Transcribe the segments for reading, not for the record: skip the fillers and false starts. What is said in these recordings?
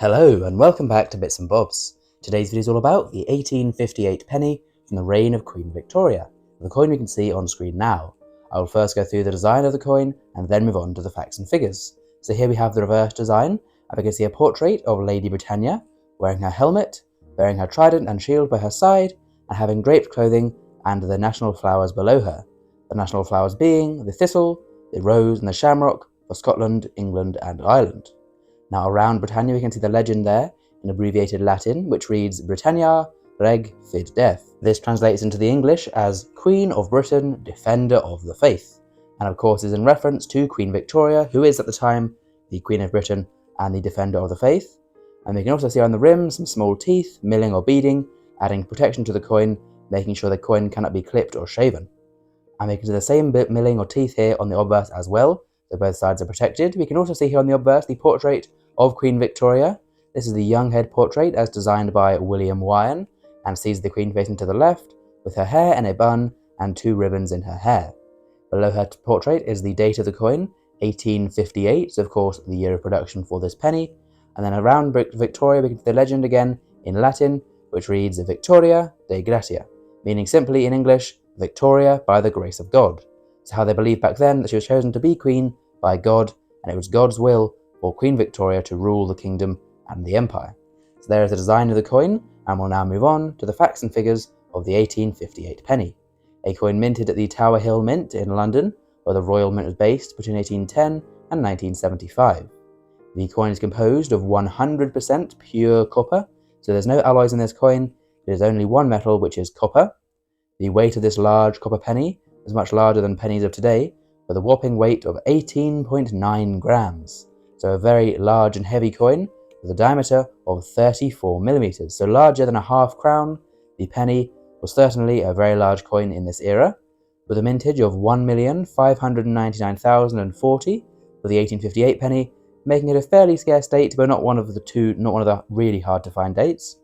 Hello and welcome back to Bits and Bobs. Today's video is all about the 1858 penny from the reign of Queen Victoria, the coin we can see on screen now. I will first go through the design of the coin and then move on to the facts and figures. So here we have the reverse design, and we can see a portrait of Lady Britannia wearing her helmet, bearing her trident and shield by her side, and having draped clothing and the national flowers below her. The national flowers being the thistle, the rose and the shamrock for Scotland, England and Ireland. Now around Britannia we can see the legend there in abbreviated Latin, which reads Britannia Reg Fid Def. This translates into the English as Queen of Britain, Defender of the Faith, and of course is in reference to Queen Victoria, who is at the time the Queen of Britain and the Defender of the Faith. And we can also see on the rim some small teeth, milling or beading, adding protection to the coin, making sure the coin cannot be clipped or shaven. And we can see the same bit milling or teeth here on the obverse as well, so both sides are protected. We can also see here on the obverse the portrait of Queen Victoria. This is the young head portrait as designed by William Wyon, and sees the Queen facing to the left with her hair in a bun and two ribbons in her hair. Below her portrait is the date of the coin, 1858, so of course the year of production for this penny. And then around Victoria we can see the legend again in Latin, which reads Victoria de Gratia, meaning simply in English, Victoria by the grace of God. So how they believed back then that she was chosen to be queen by God, and it was God's will for Queen Victoria to rule the kingdom and the empire. So there is the design of the coin, and we'll now move on to the facts and figures of the 1858 penny. A coin minted at the Tower Hill Mint in London, where the Royal Mint was based between 1810 and 1975. The coin is composed of 100% pure copper, so there's no alloys in this coin. It is only one metal, which is copper. The weight of this large copper penny is much larger than pennies of today, with a whopping weight of 18.9 grams. So a very large and heavy coin with a diameter of 34 millimeters, so larger than a half crown. The penny was certainly a very large coin in this era, with a mintage of 1,599,040 for the 1858 penny, making it a fairly scarce date, but not one of the really hard to find dates.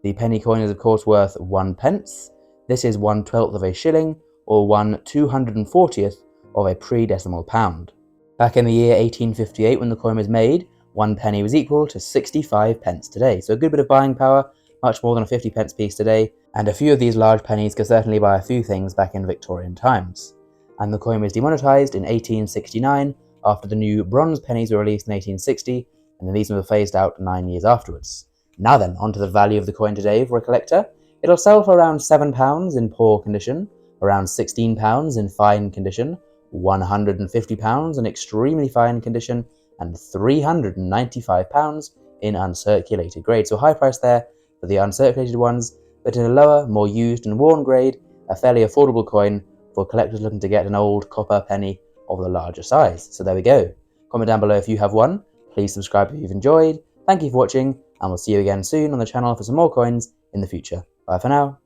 The penny coin is of course worth 1 pence. This is 1/12 of a shilling, or 1/240th of a pre-decimal pound. Back in the year 1858, when the coin was made, 1 penny was equal to 65 pence today, so a good bit of buying power, much more than a 50 pence piece today, and a few of these large pennies could certainly buy a few things back in Victorian times. And the coin was demonetised in 1869 after the new bronze pennies were released in 1860, and then these were phased out 9 years afterwards. Now then, onto the value of the coin today for a collector. It'll sell for around £7 in poor condition, around £16 in fine condition, £150 in extremely fine condition, and £395 in uncirculated grade. So high price there for the uncirculated ones, but in a lower, more used and worn grade, a fairly affordable coin for collectors looking to get an old copper penny of the larger size. So there we go. Comment down below if you have one. Please subscribe if you've enjoyed. Thank you for watching, and we'll see you again soon on the channel for some more coins in the future. Bye for now.